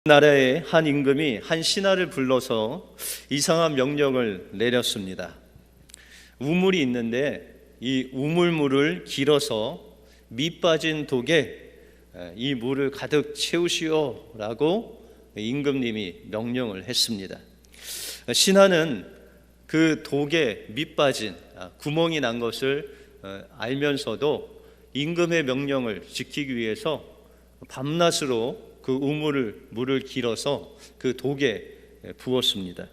나라의 한 임금이 한 신하를 불러서 이상한 명령을 내렸습니다. 우물이 있는데 이 우물물을 길어서 밑 빠진 독에 이 물을 가득 채우시오라고 임금님이 명령을 했습니다. 신하는 그 독에 밑 빠진 구멍이 난 것을 알면서도 임금의 명령을 지키기 위해서 밤낮으로 그 물을 길어서 그 독에 부었습니다.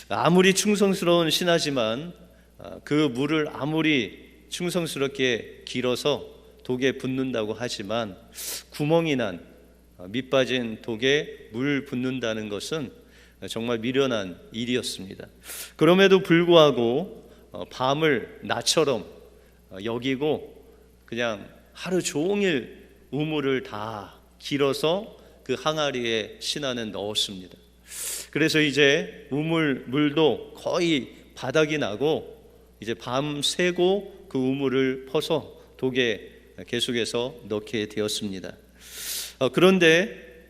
아무리 충성스러운 신하지만 그 물을 아무리 충성스럽게 길어서 독에 붓는다고 하지만 구멍이 난 밑빠진 독에 물 붓는다는 것은 정말 미련한 일이었습니다. 그럼에도 불구하고 밤을 낮처럼 여기고 그냥 하루 종일 우물을 다 길어서 그 항아리에 신하는 넣었습니다. 그래서 이제 물도 거의 바닥이 나고 이제 밤새고 그 우물을 퍼서 독에 계속해서 넣게 되었습니다. 그런데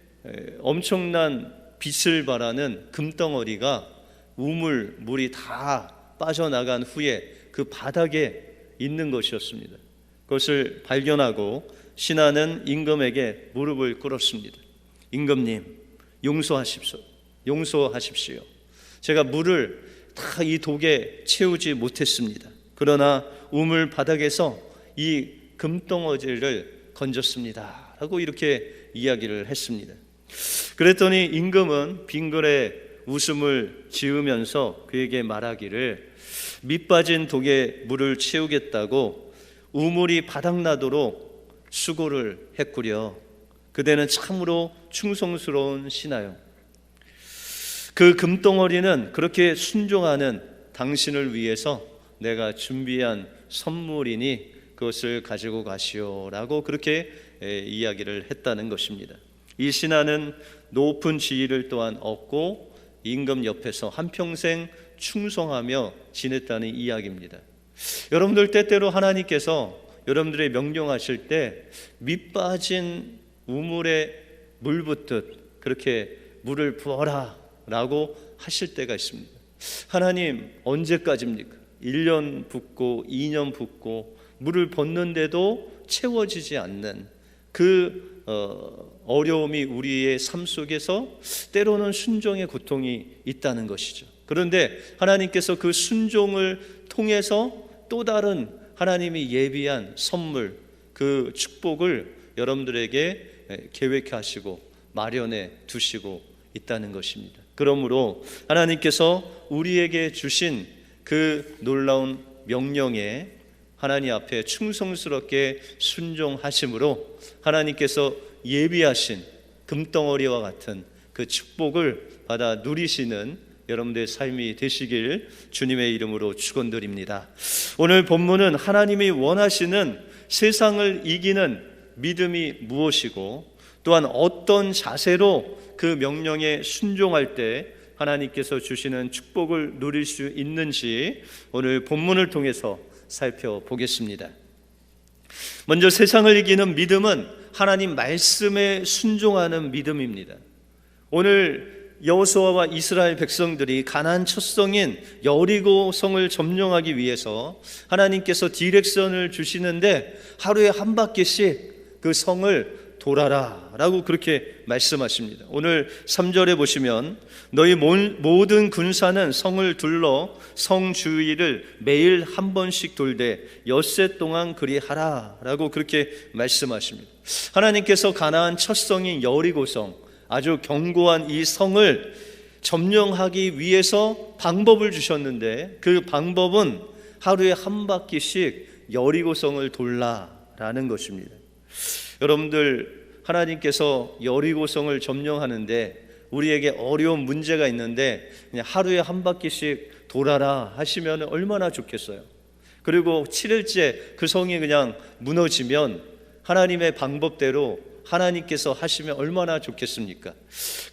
엄청난 빛을 발하는 금덩어리가 물이 다 빠져나간 후에 그 바닥에 있는 것이었습니다. 그것을 발견하고 신하는 임금에게 무릎을 꿇었습니다. 임금님, 용서하십시오. 제가 물을 다 이 독에 채우지 못했습니다. 그러나 우물 바닥에서 이 금덩어리를 건졌습니다 라고 이렇게 이야기를 했습니다. 그랬더니 임금은 빙그레 웃음을 지으면서 그에게 말하기를 밑 빠진 독에 물을 채우겠다고 우물이 바닥나도록 수고를 했구려. 그대는 참으로 충성스러운 신하요. 그 금덩어리는 그렇게 순종하는 당신을 위해서 내가 준비한 선물이니 그것을 가지고 가시오라고 그렇게 이야기를 했다는 것입니다. 이 신하는 높은 지위를 또한 얻고 임금 옆에서 한평생 충성하며 지냈다는 이야기입니다. 여러분들 때때로 하나님께서 여러분들의 명령하실 때 밑 빠진 우물에 물 붓듯 그렇게 물을 부어라 라고 하실 때가 있습니다. 하나님 언제까지입니까? 1년 붓고 2년 붓고 물을 붓는데도 채워지지 않는 그 어려움이 우리의 삶 속에서 때로는 순종의 고통이 있다는 것이죠. 그런데 하나님께서 그 순종을 통해서 또 다른 하나님이 예비한 선물, 그 축복을 여러분들에게 계획하시고 마련해 두시고 있다는 것입니다. 그러므로 하나님께서 우리에게 주신 그 놀라운 명령에 하나님 앞에 충성스럽게 순종하심으로 하나님께서 예비하신 금덩어리와 같은 그 축복을 받아 누리시는 여러분들의 삶이 되시길 주님의 이름으로 축원드립니다. 오늘 본문은 하나님이 원하시는 세상을 이기는 믿음이 무엇이고 또한 어떤 자세로 그 명령에 순종할 때 하나님께서 주시는 축복을 누릴 수 있는지 오늘 본문을 통해서 살펴보겠습니다. 먼저 세상을 이기는 믿음은 하나님 말씀에 순종하는 믿음입니다. 오늘 여호수아와 이스라엘 백성들이 가나안 첫 성인 여리고 성을 점령하기 위해서 하나님께서 디렉션을 주시는데 하루에 한 바퀴씩 그 성을 돌아라 라고 그렇게 말씀하십니다. 오늘 3절에 보시면 너희 모든 군사는 성을 둘러 성 주위를 매일 한 번씩 돌되 엿새 동안 그리하라 라고 그렇게 말씀하십니다. 하나님께서 가나안 첫 성인 여리고성, 아주 견고한 이 성을 점령하기 위해서 방법을 주셨는데 그 방법은 하루에 한 바퀴씩 여리고성을 돌라라는 것입니다. 여러분들 하나님께서 여리고성을 점령하는데 우리에게 어려운 문제가 있는데 그냥 하루에 한 바퀴씩 돌아라 하시면 얼마나 좋겠어요. 그리고 7일째 그 성이 그냥 무너지면 하나님의 방법대로 하나님께서 하시면 얼마나 좋겠습니까?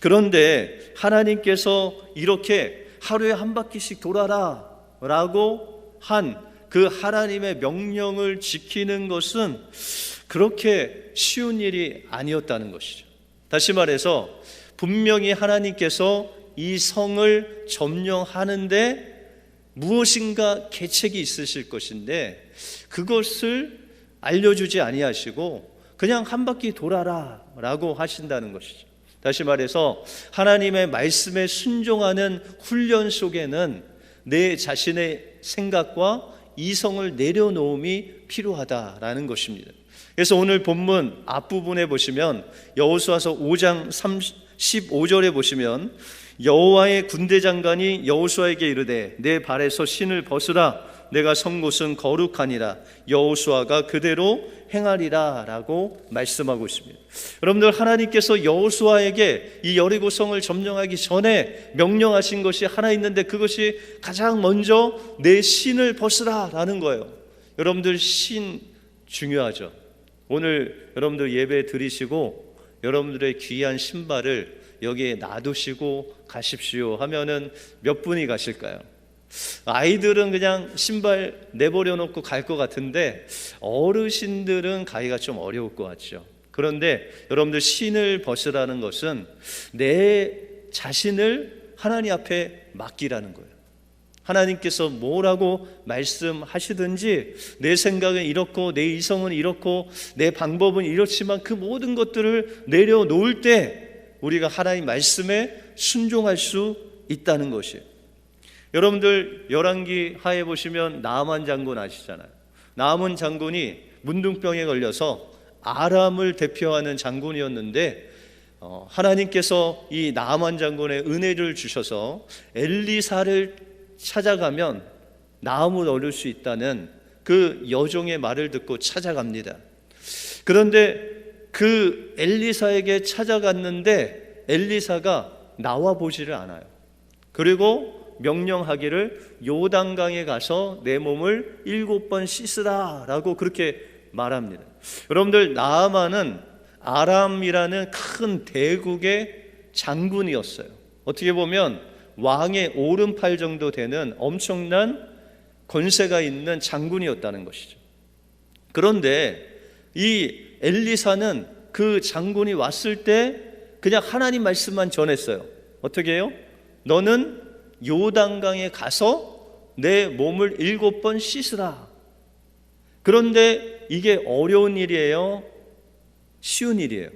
그런데 하나님께서 이렇게 하루에 한 바퀴씩 돌아라 라고 한 그 하나님의 명령을 지키는 것은 그렇게 쉬운 일이 아니었다는 것이죠. 다시 말해서 분명히 하나님께서 이 성을 점령하는데 무엇인가 계책이 있으실 것인데 그것을 알려주지 아니하시고 그냥 한 바퀴 돌아라 라고 하신다는 것이죠. 다시 말해서 하나님의 말씀에 순종하는 훈련 속에는 내 자신의 생각과 이성을 내려놓음이 필요하다라는 것입니다. 그래서 오늘 본문 앞부분에 보시면 여호수아서 5장 15절에 보시면 여호와의 군대 장관이 여호수아에게 이르되 내 발에서 신을 벗으라 내가 선 곳은 거룩하니라 여호수아가 그대로 행하리라 라고 말씀하고 있습니다. 여러분들, 하나님께서 여호수아에게 이 여리고성을 점령하기 전에 명령하신 것이 하나 있는데 그것이 가장 먼저 내 신을 벗으라 라는 거예요. 여러분들, 신 중요하죠. 오늘 여러분들 예배 드리시고 여러분들의 귀한 신발을 여기에 놔두시고 가십시오 하면은 몇 분이 가실까요? 아이들은 그냥 신발 내버려 놓고 갈 것 같은데 어르신들은 가기가 좀 어려울 것 같죠. 그런데 여러분들, 신을 벗으라는 것은 내 자신을 하나님 앞에 맡기라는 거예요. 하나님께서 뭐라고 말씀하시든지 내 생각은 이렇고 내 이성은 이렇고 내 방법은 이렇지만 그 모든 것들을 내려놓을 때 우리가 하나님 말씀에 순종할 수 있다는 것이에요. 여러분들, 열왕기 하에 보시면 나아만 장군 아시잖아요. 나아만 장군이 문둥병에 걸려서 아람을 대표하는 장군이었는데 하나님께서 이 나아만 장군의 은혜를 주셔서 엘리사를 찾아가면 나음을 얻을 수 있다는 그 여종의 말을 듣고 찾아갑니다. 그런데 그 엘리사에게 찾아갔는데 엘리사가 나와 보지를 않아요. 그리고 명령하기를 요단강에 가서 내 몸을 7번 씻으라 라고 그렇게 말합니다. 여러분들, 나아만은 아람이라는 큰 대국의 장군이었어요. 어떻게 보면 왕의 오른팔 정도 되는 엄청난 권세가 있는 장군이었다는 것이죠. 그런데 이 엘리사는 그 장군이 왔을 때 그냥 하나님 말씀만 전했어요. 어떻게 해요? 너는 요단강에 가서 내 몸을 7번 씻으라. 그런데 이게 어려운 일이에요? 쉬운 일이에요?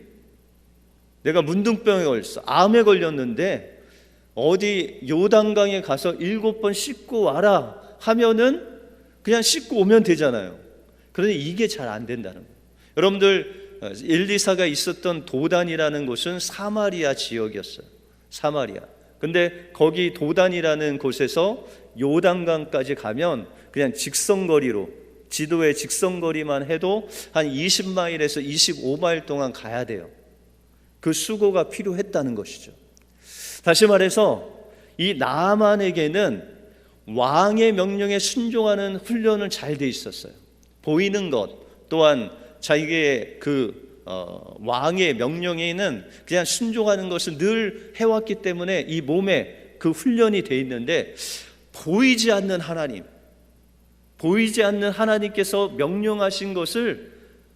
내가 문둥병에 걸렸어. 암에 걸렸는데 어디 요단강에 가서 7번 씻고 와라 하면은 그냥 씻고 오면 되잖아요. 그런데 이게 잘 안 된다는 거예요. 여러분들, 엘리사가 있었던 도단이라는 곳은 사마리아 지역이었어요. 사마리아. 근데 거기 도단이라는 곳에서 요단강까지 가면 그냥 직선거리로, 지도의 직선거리만 해도 한 20마일에서 25마일 동안 가야 돼요. 그 수고가 필요했다는 것이죠. 다시 말해서 이 나아만에게는 왕의 명령에 순종하는 훈련은 잘 돼 있었어요. 보이는 것 또한 자기의 왕의 명령에는 그냥 순종하는 것을 늘 해왔기 때문에 이 몸에 그 훈련이 돼 있는데 보이지 않는 하나님께서 명령하신 것을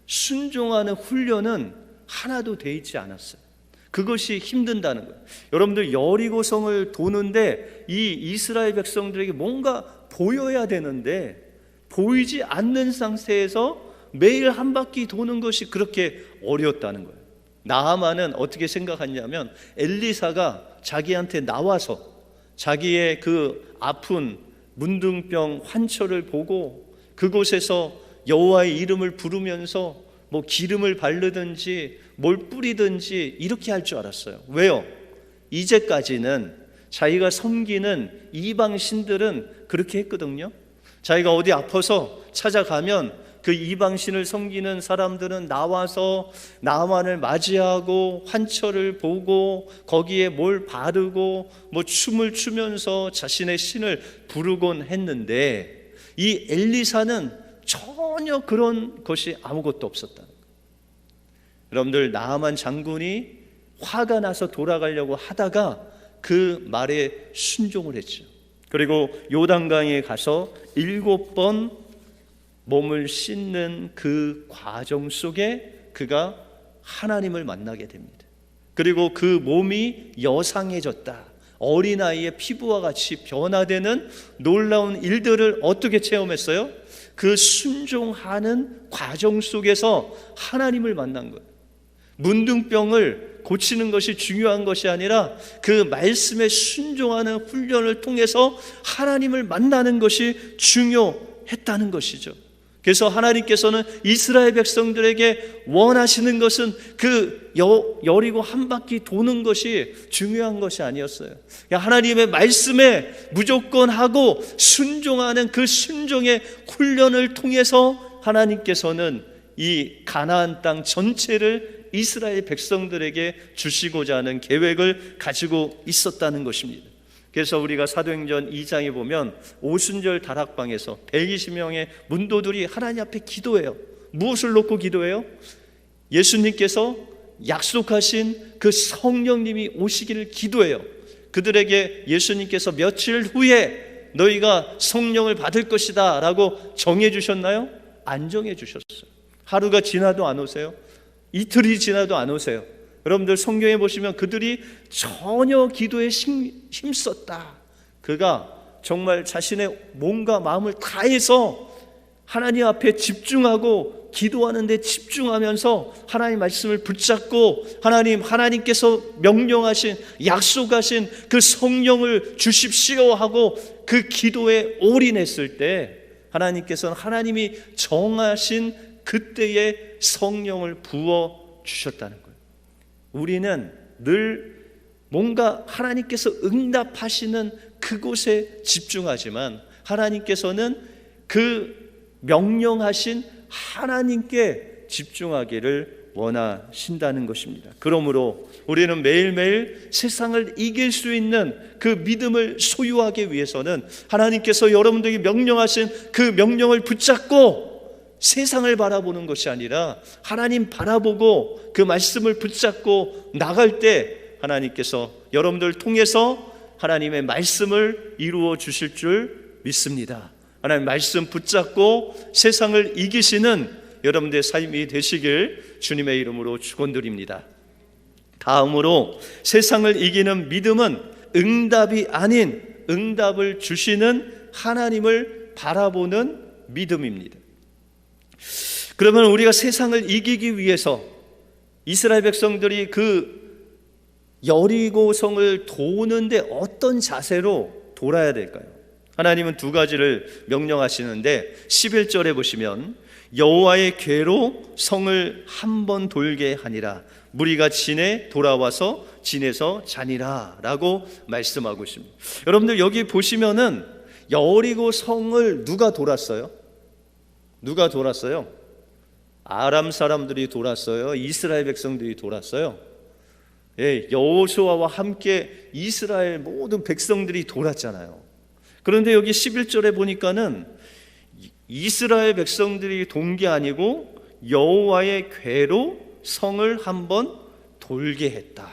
순종하는 훈련은 하나도 돼 있지 않았어요. 그것이 힘든다는 거예요. 여러분들, 여리고성을 도는데 이 이스라엘 백성들에게 뭔가 보여야 되는데 보이지 않는 상태에서 매일 한 바퀴 도는 것이 그렇게 어려웠다는 거예요. 나아만은 어떻게 생각했냐면 엘리사가 자기한테 나와서 자기의 그 아픈 문둥병 환처를 보고 그곳에서 여호와의 이름을 부르면서 뭐 기름을 바르든지 뭘 뿌리든지 이렇게 할 줄 알았어요. 왜요? 이제까지는 자기가 섬기는 이방 신들은 그렇게 했거든요. 자기가 어디 아파서 찾아가면 그 이방신을 섬기는 사람들은 나와서 나만을 맞이하고 환처를 보고 거기에 뭘 바르고 뭐 춤을 추면서 자신의 신을 부르곤 했는데 이 엘리사는 전혀 그런 것이 아무것도 없었다. 여러분들, 나아만 장군이 화가 나서 돌아가려고 하다가 그 말에 순종을 했죠. 그리고 요단강에 가서 7번 몸을 씻는 그 과정 속에 그가 하나님을 만나게 됩니다. 그리고 그 몸이 여상해졌다. 어린아이의 피부와 같이 변화되는 놀라운 일들을 어떻게 체험했어요? 그 순종하는 과정 속에서 하나님을 만난 거예요. 문둥병을 고치는 것이 중요한 것이 아니라 그 말씀에 순종하는 훈련을 통해서 하나님을 만나는 것이 중요했다는 것이죠. 그래서 하나님께서는 이스라엘 백성들에게 원하시는 것은 그 여리고 한 바퀴 도는 것이 중요한 것이 아니었어요. 하나님의 말씀에 무조건 하고 순종하는 그 순종의 훈련을 통해서 하나님께서는 이 가나안 땅 전체를 이스라엘 백성들에게 주시고자 하는 계획을 가지고 있었다는 것입니다. 그래서 우리가 사도행전 2장에 보면 오순절 다락방에서 120명의 문도들이 하나님 앞에 기도해요. 무엇을 놓고 기도해요? 예수님께서 약속하신 그 성령님이 오시기를 기도해요. 그들에게 예수님께서 며칠 후에 너희가 성령을 받을 것이다 라고 정해 주셨나요? 안 정해 주셨어요. 하루가 지나도 안 오세요. 이틀이 지나도 안 오세요. 여러분들 성경에 보시면 그들이 전혀 기도에 힘썼다. 그가 정말 자신의 몸과 마음을 다해서 하나님 앞에 집중하고 기도하는 데 집중하면서 하나님 말씀을 붙잡고 하나님께서 명령하신 약속하신 그 성령을 주십시오 하고 그 기도에 올인했을 때 하나님께서는 하나님이 정하신 그때의 성령을 부어 주셨다는 거예요. 우리는 늘 뭔가 하나님께서 응답하시는 그곳에 집중하지만 하나님께서는 그 명령하신 하나님께 집중하기를 원하신다는 것입니다. 그러므로 우리는 매일매일 세상을 이길 수 있는 그 믿음을 소유하기 위해서는 하나님께서 여러분들에게 명령하신 그 명령을 붙잡고 세상을 바라보는 것이 아니라 하나님 바라보고 그 말씀을 붙잡고 나갈 때 하나님께서 여러분들을 통해서 하나님의 말씀을 이루어 주실 줄 믿습니다. 하나님 말씀 붙잡고 세상을 이기시는 여러분들의 삶이 되시길 주님의 이름으로 축원드립니다. 다음으로 세상을 이기는 믿음은 응답이 아닌 응답을 주시는 하나님을 바라보는 믿음입니다. 그러면 우리가 세상을 이기기 위해서 이스라엘 백성들이 그 여리고성을 도는데 어떤 자세로 돌아야 될까요? 하나님은 두 가지를 명령하시는데 11절에 보시면 여호와의 궤로 성을 한 번 돌게 하니라. 무리가 진에 돌아와서 진에서 자니라 라고 말씀하고 있습니다. 여러분들 여기 보시면은 여리고성을 누가 돌았어요? 누가 돌았어요? 아람 사람들이 돌았어요? 이스라엘 백성들이 돌았어요? 예, 여호수아와 함께 이스라엘 모든 백성들이 돌았잖아요. 그런데 여기 11절에 보니까는 이스라엘 백성들이 돈 게 아니고 여호와의 궤로 성을 한번 돌게 했다.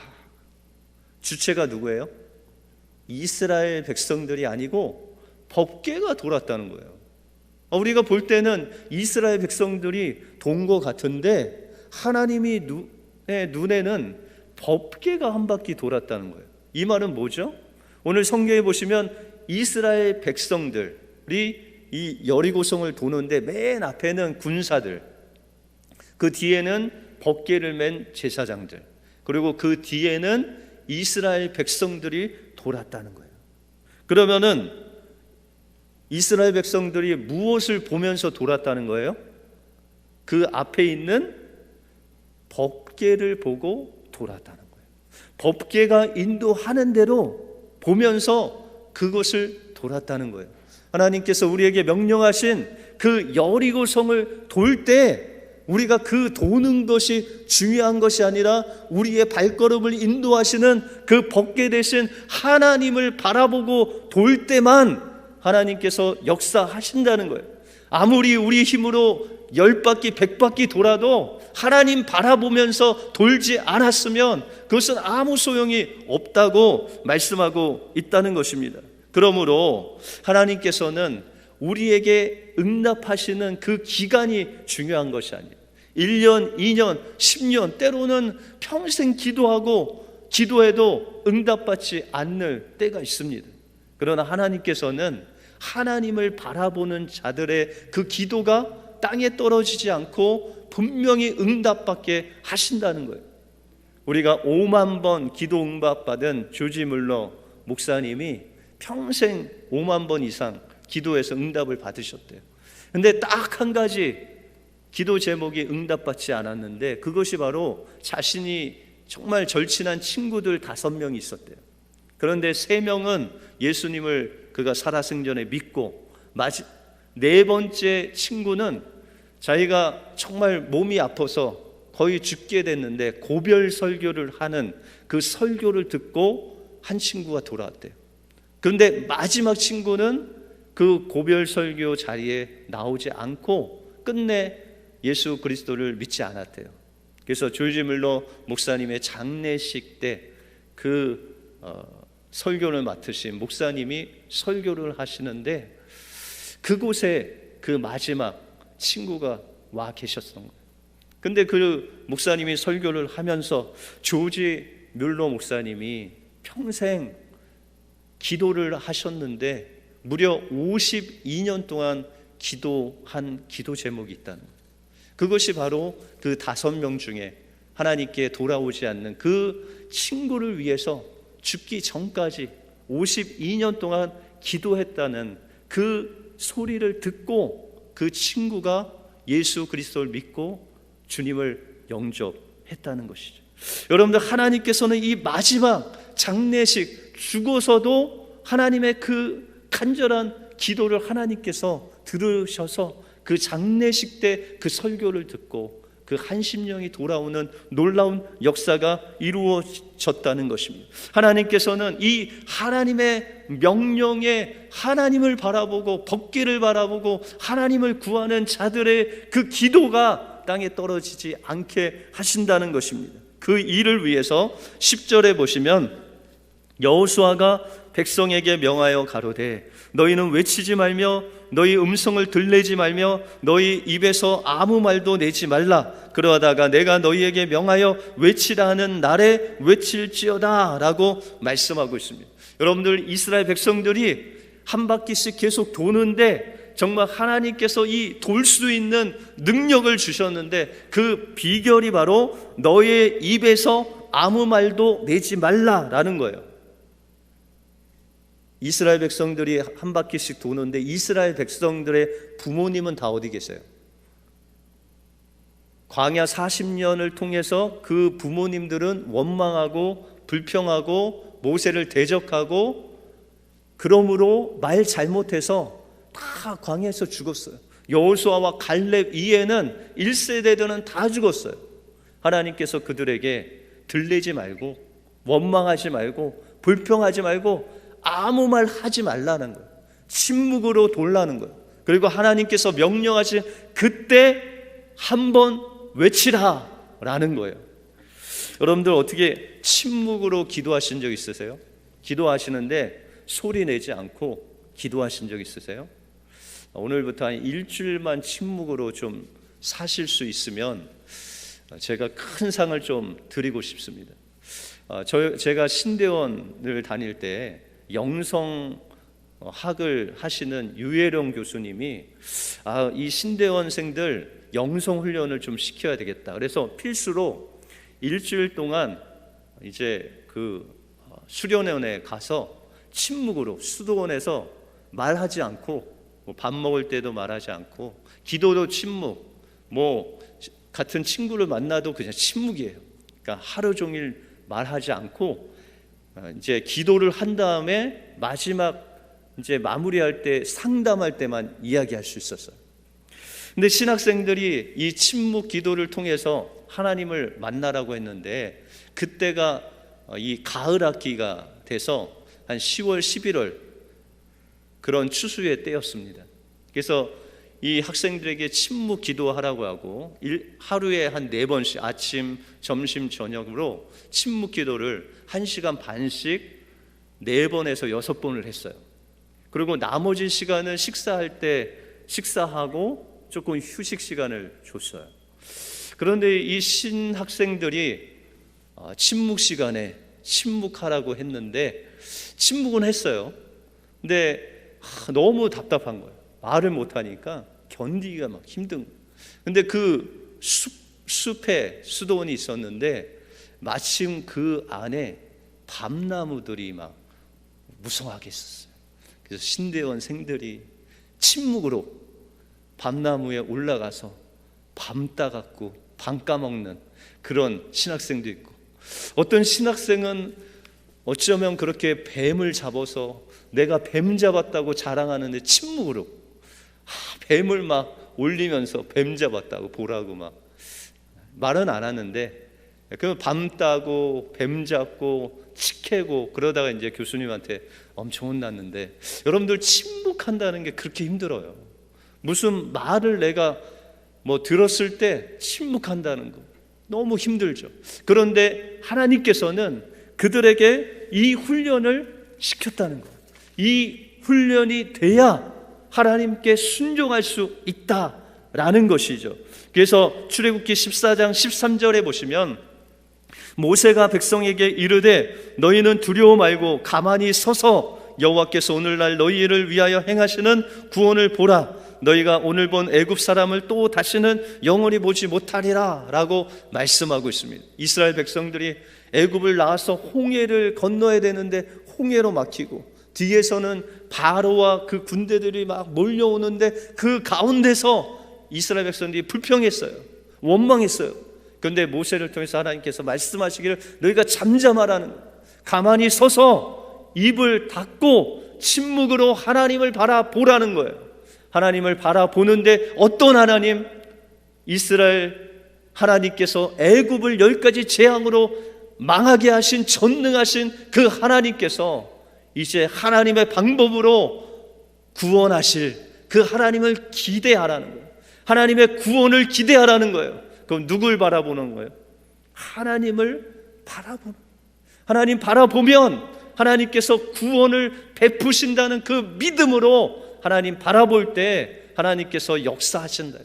주체가 누구예요? 이스라엘 백성들이 아니고 법궤가 돌았다는 거예요. 우리가 볼 때는 이스라엘 백성들이 돈 것 같은데 하나님이 눈에는 법궤가 한 바퀴 돌았다는 거예요. 이 말은 뭐죠? 오늘 성경에 보시면 이스라엘 백성들이 이 여리고성을 도는데 맨 앞에는 군사들, 그 뒤에는 법궤를 맨 제사장들, 그리고 그 뒤에는 이스라엘 백성들이 돌았다는 거예요. 그러면은 이스라엘 백성들이 무엇을 보면서 돌았다는 거예요? 그 앞에 있는 법궤를 보고 돌았다는 거예요. 법궤가 인도하는 대로 보면서 그것을 돌았다는 거예요. 하나님께서 우리에게 명령하신 그 여리고성을 돌 때 우리가 그 도는 것이 중요한 것이 아니라 우리의 발걸음을 인도하시는 그 법궤 대신 하나님을 바라보고 돌 때만 하나님께서 역사하신다는 거예요. 아무리 우리 힘으로 10바퀴 100바퀴 돌아도 하나님 바라보면서 돌지 않았으면 그것은 아무 소용이 없다고 말씀하고 있다는 것입니다. 그러므로 하나님께서는 우리에게 응답하시는 그 기간이 중요한 것이 아니에요. 1년, 2년, 10년, 때로는 평생 기도해도 응답받지 않을 때가 있습니다. 그러나 하나님께서는 하나님을 바라보는 자들의 그 기도가 땅에 떨어지지 않고 분명히 응답받게 하신다는 거예요. 우리가 5만 번 기도 응답받은 조지 물러 목사님이 평생 5만 번 이상 기도해서 응답을 받으셨대요. 근데 딱 한 가지 기도 제목이 응답받지 않았는데, 그것이 바로 자신이 정말 절친한 친구들 5명이 있었대요. 그런데 3명은 예수님을 그가 살아생전에 믿고, 4번째 친구는 자기가 정말 몸이 아파서 거의 죽게 됐는데 고별 설교를 하는 그 설교를 듣고 한 친구가 돌아왔대요. 그런데 마지막 친구는 그 고별 설교 자리에 나오지 않고 끝내 예수 그리스도를 믿지 않았대요. 그래서 조지 물러 목사님의 장례식 때 그 설교를 맡으신 목사님이 설교를 하시는데, 그곳에 그 마지막 친구가 와 계셨던 거예요. 근데 그 목사님이 설교를 하면서 조지 뮬러 목사님이 평생 기도를 하셨는데 무려 52년 동안 기도한 기도 제목이 있다는 거예요. 그것이 바로 그 5명 중에 하나님께 돌아오지 않는 그 친구를 위해서 죽기 전까지 52년 동안 기도했다는 그 소리를 듣고 그 친구가 예수 그리스도를 믿고 주님을 영접했다는 것이죠. 여러분들, 하나님께서는 이 마지막 장례식, 죽어서도 하나님의 그 간절한 기도를 하나님께서 들으셔서 그 장례식 때 그 설교를 듣고 그 한심령이 돌아오는 놀라운 역사가 이루어졌다는 것입니다. 하나님께서는 이 하나님의 명령에 하나님을 바라보고 법궤를 바라보고 하나님을 구하는 자들의 그 기도가 땅에 떨어지지 않게 하신다는 것입니다. 그 일을 위해서 10절에 보시면 여호수아가 백성에게 명하여 가로되 너희는 외치지 말며 너희 음성을 들내지 말며 너희 입에서 아무 말도 내지 말라. 그러다가 내가 너희에게 명하여 외치라 하는 날에 외칠지어다 라고 말씀하고 있습니다. 여러분들, 이스라엘 백성들이 한 바퀴씩 계속 도는데 정말 하나님께서 이 돌 수 있는 능력을 주셨는데 그 비결이 바로 너의 입에서 아무 말도 내지 말라라는 거예요. 이스라엘 백성들이 한 바퀴씩 도는데 이스라엘 백성들의 부모님은 다 어디 계세요? 광야 40년을 통해서 그 부모님들은 원망하고 불평하고 모세를 대적하고, 그러므로 말 잘못해서 다 광야에서 죽었어요. 여호수아와 갈렙 이에는 1세대들은 다 죽었어요. 하나님께서 그들에게 들리지 말고 원망하지 말고 불평하지 말고 아무 말 하지 말라는 거예요. 침묵으로 돌라는 거예요. 그리고 하나님께서 명령하신 그때 한번 외치라 라는 거예요. 여러분들, 어떻게 침묵으로 기도하신 적 있으세요? 기도하시는데 소리 내지 않고 기도하신 적 있으세요? 오늘부터 한 일주일만 침묵으로 좀 사실 수 있으면 제가 큰 상을 좀 드리고 싶습니다. 제가 신대원을 다닐 때 영성학을 하시는 유혜령 교수님이 이 신대원생들 영성훈련을 좀 시켜야 되겠다. 그래서 필수로 일주일 동안 이제 그 수련원에 가서 침묵으로 수도원에서 말하지 않고, 밥 먹을 때도 말하지 않고, 기도도 침묵, 같은 친구를 만나도 그냥 침묵이에요. 그러니까 하루 종일 말하지 않고 이제 기도를 한 다음에 마지막 이제 마무리할 때 상담할 때만 이야기할 수 있었어요. 근데 신학생들이 이 침묵 기도를 통해서 하나님을 만나라고 했는데 그때가 이 가을 학기가 돼서 한 10월, 11월 그런 추수의 때였습니다. 그래서 이 학생들에게 침묵 기도하라고 하고 하루에 한 4번씩 아침, 점심, 저녁으로 침묵 기도를 1시간 반씩 4번에서 6번을 했어요. 그리고 나머지 시간은 식사할 때 식사하고 조금 휴식 시간을 줬어요. 그런데 이 신학생들이 침묵 시간에 침묵하라고 했는데 침묵은 했어요. 근데 너무 답답한 거예요. 말을 못하니까 견디기가 막 힘든 거예요. 근데 그 숲에 수도원이 있었는데 마침 그 안에 밤나무들이 막 무성하게 있었어요. 그래서 신대원생들이 침묵으로 밤나무에 올라가서 밤 따갖고 밤 까먹는 그런 신학생도 있고, 어떤 신학생은 어쩌면 그렇게 뱀을 잡아서 내가 뱀 잡았다고 자랑하는데 침묵으로 뱀을 막 올리면서 뱀 잡았다고 보라고 막 말은 안 하는데, 그 밤 따고 뱀 잡고 치 캐고 그러다가 이제 교수님한테 엄청 혼났는데, 여러분들 침묵한다는 게 그렇게 힘들어요. 무슨 말을 내가 들었을 때 침묵한다는 거 너무 힘들죠. 그런데 하나님께서는 그들에게 이 훈련을 시켰다는 거예요. 이 훈련이 돼야 하나님께 순종할 수 있다라는 것이죠. 그래서 출애굽기 14장 13절에 보시면 모세가 백성에게 이르되 너희는 두려워 말고 가만히 서서 여호와께서 오늘날 너희를 위하여 행하시는 구원을 보라. 너희가 오늘 본 애굽 사람을 또 다시는 영원히 보지 못하리라 라고 말씀하고 있습니다. 이스라엘 백성들이 애굽을 나와서 홍해를 건너야 되는데 홍해로 막히고, 뒤에서는 바로와 그 군대들이 막 몰려오는데 그 가운데서 이스라엘 백성들이 불평했어요. 원망했어요. 그런데 모세를 통해서 하나님께서 말씀하시기를 너희가 잠잠하라는 거예요. 가만히 서서 입을 닫고 침묵으로 하나님을 바라보라는 거예요. 하나님을 바라보는데 어떤 하나님? 이스라엘 하나님께서 애굽을 10가지 재앙으로 망하게 하신 전능하신 그 하나님께서 이제 하나님의 방법으로 구원하실 그 하나님을 기대하라는 거예요. 하나님의 구원을 기대하라는 거예요. 그럼 누굴 바라보는 거예요? 하나님을 바라보는 거예요. 하나님 바라보면 하나님께서 구원을 베푸신다는 그 믿음으로 하나님 바라볼 때 하나님께서 역사하신다.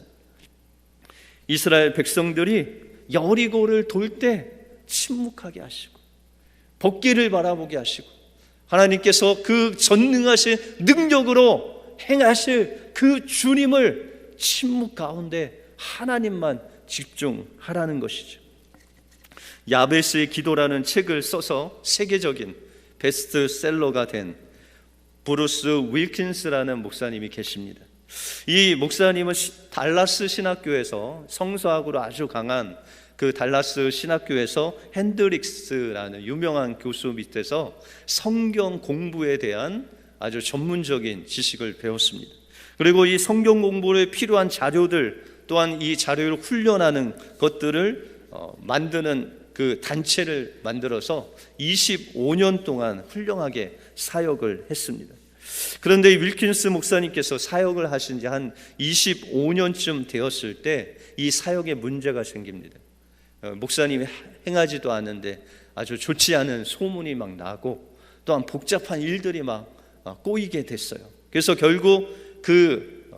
이스라엘 백성들이 여리고를 돌 때 침묵하게 하시고 벚길을 바라보게 하시고 하나님께서 그 전능하신 능력으로 행하실 그 주님을 침묵 가운데 하나님만 집중하라는 것이죠. 야베스의 기도라는 책을 써서 세계적인 베스트셀러가 된 브루스 윌킨스라는 목사님이 계십니다. 이 목사님은 달라스 신학교에서 성서학으로 아주 강한 그 달라스 신학교에서 핸드릭스라는 유명한 교수 밑에서 성경 공부에 대한 아주 전문적인 지식을 배웠습니다. 그리고 이 성경 공부에 필요한 자료들 또한 이 자료를 훈련하는 것들을 만드는 그 단체를 만들어서 25년 동안 훌륭하게 사역을 했습니다. 그런데 이 윌킨스 목사님께서 사역을 하신 지 한 25년쯤 되었을 때 이 사역에 문제가 생깁니다. 목사님이 행하지도 않은데 아주 좋지 않은 소문이 막 나고 또한 복잡한 일들이 막 꼬이게 됐어요. 그래서 결국 그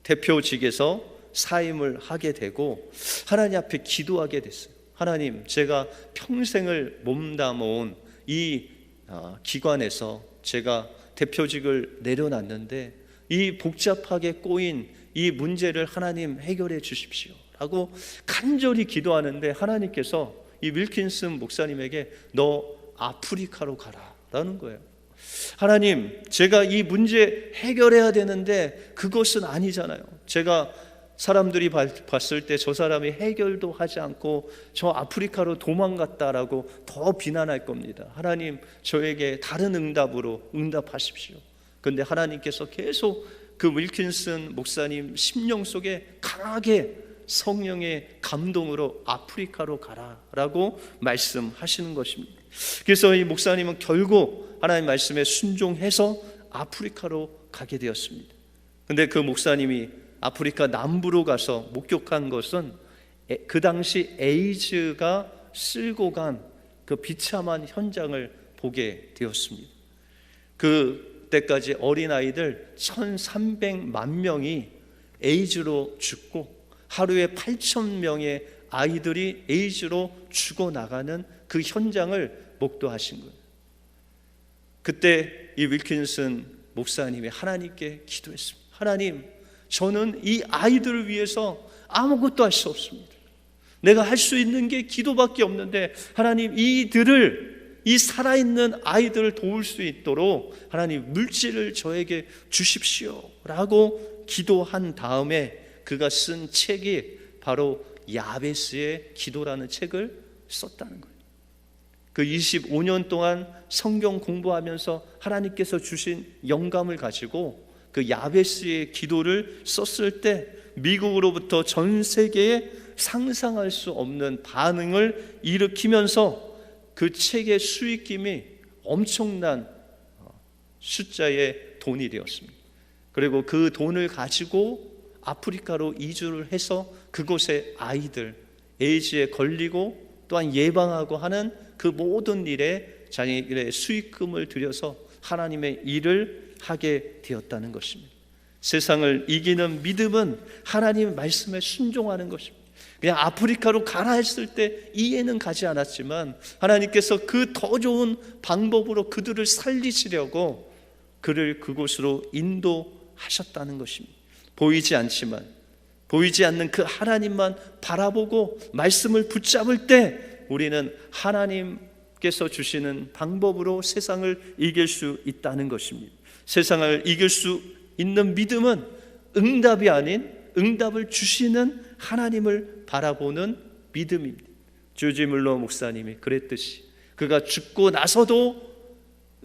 대표직에서 사임을 하게 되고 하나님 앞에 기도하게 됐어요. 하나님, 제가 평생을 몸담아온 이 기관에서 제가 대표직을 내려놨는데 이 복잡하게 꼬인 이 문제를 하나님 해결해 주십시오 라고 간절히 기도하는데 하나님께서 이 윌킨스 목사님에게 너 아프리카로 가라 라는 거예요. 하나님, 제가 이 문제 해결해야 되는데 그것은 아니잖아요. 제가 사람들이 봤을 때 저 사람이 해결도 하지 않고 저 아프리카로 도망갔다라고 더 비난할 겁니다. 하나님, 저에게 다른 응답으로 응답하십시오. 그런데 하나님께서 계속 그 윌킨슨 목사님 심령 속에 강하게 성령의 감동으로 아프리카로 가라라고 말씀하시는 것입니다. 그래서 이 목사님은 결국 하나님 말씀에 순종해서 아프리카로 가게 되었습니다. 그런데 그 목사님이 아프리카 남부로 가서 목격한 것은 그 당시 에이즈가 쓸고 간 그 비참한 현장을 보게 되었습니다. 그때까지 어린아이들 1,300만 명이 에이즈로 죽고 하루에 8,000명의 아이들이 에이즈로 죽어나가는 그 현장을 목도하신 거예요. 그때 이 윌킨슨 목사님이 하나님께 기도했습니다. 하나님, 저는 이 아이들을 위해서 아무것도 할 수 없습니다. 내가 할 수 있는 게 기도밖에 없는데 하나님, 이 살아있는 아이들을 도울 수 있도록 하나님 물질을 저에게 주십시오 라고 기도한 다음에 그가 쓴 책이 바로 야베스의 기도라는 책을 썼다는 거예요. 그 25년 동안 성경 공부하면서 하나님께서 주신 영감을 가지고 그 야베스의 기도를 썼을 때 미국으로부터 전 세계에 상상할 수 없는 반응을 일으키면서 그 책의 수익금이 엄청난 숫자의 돈이 되었습니다. 그리고 그 돈을 가지고 아프리카로 이주를 해서 그곳의 아이들, 에이즈에 걸리고 또한 예방하고 하는 그 모든 일에 자기의 수익금을 들여서 하나님의 일을 하게 되었다는 것입니다. 세상을 이기는 믿음은 하나님의 말씀에 순종하는 것입니다. 그냥 아프리카로 가라 했을 때 이해는 가지 않았지만 하나님께서 그 더 좋은 방법으로 그들을 살리시려고 그를 그곳으로 인도하셨다는 것입니다. 보이지 않지만, 보이지 않는 그 하나님만 바라보고 말씀을 붙잡을 때 우리는 하나님께서 주시는 방법으로 세상을 이길 수 있다는 것입니다. 세상을 이길 수 있는 믿음은 응답이 아닌 응답을 주시는 하나님을 바라보는 믿음입니다. 조지 물러 목사님이 그랬듯이 그가 죽고 나서도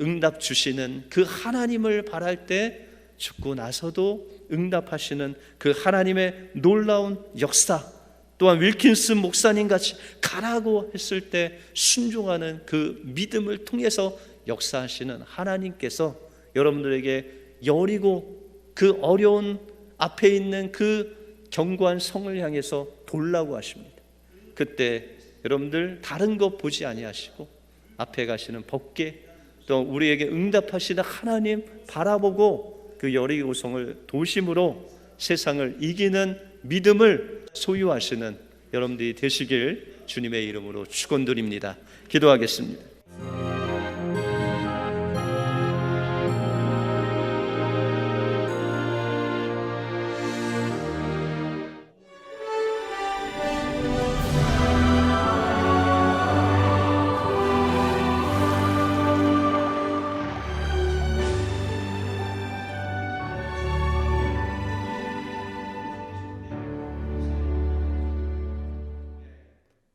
응답 주시는 그 하나님을 바랄 때 죽고 나서도 응답하시는 그 하나님의 놀라운 역사, 또한 윌킨슨 목사님 같이 가라고 했을 때 순종하는 그 믿음을 통해서 역사하시는 하나님께서 여러분들에게 여리고 그 어려운 앞에 있는 그 견고한 성을 향해서 돌라고 하십니다. 그때 여러분들 다른 것 보지 아니하시고 앞에 가시는 법궤, 또 우리에게 응답하시는 하나님 바라보고 그 여리고성을 도심으로 세상을 이기는 믿음을 소유하시는 여러분들이 되시길 주님의 이름으로 축원드립니다. 기도하겠습니다.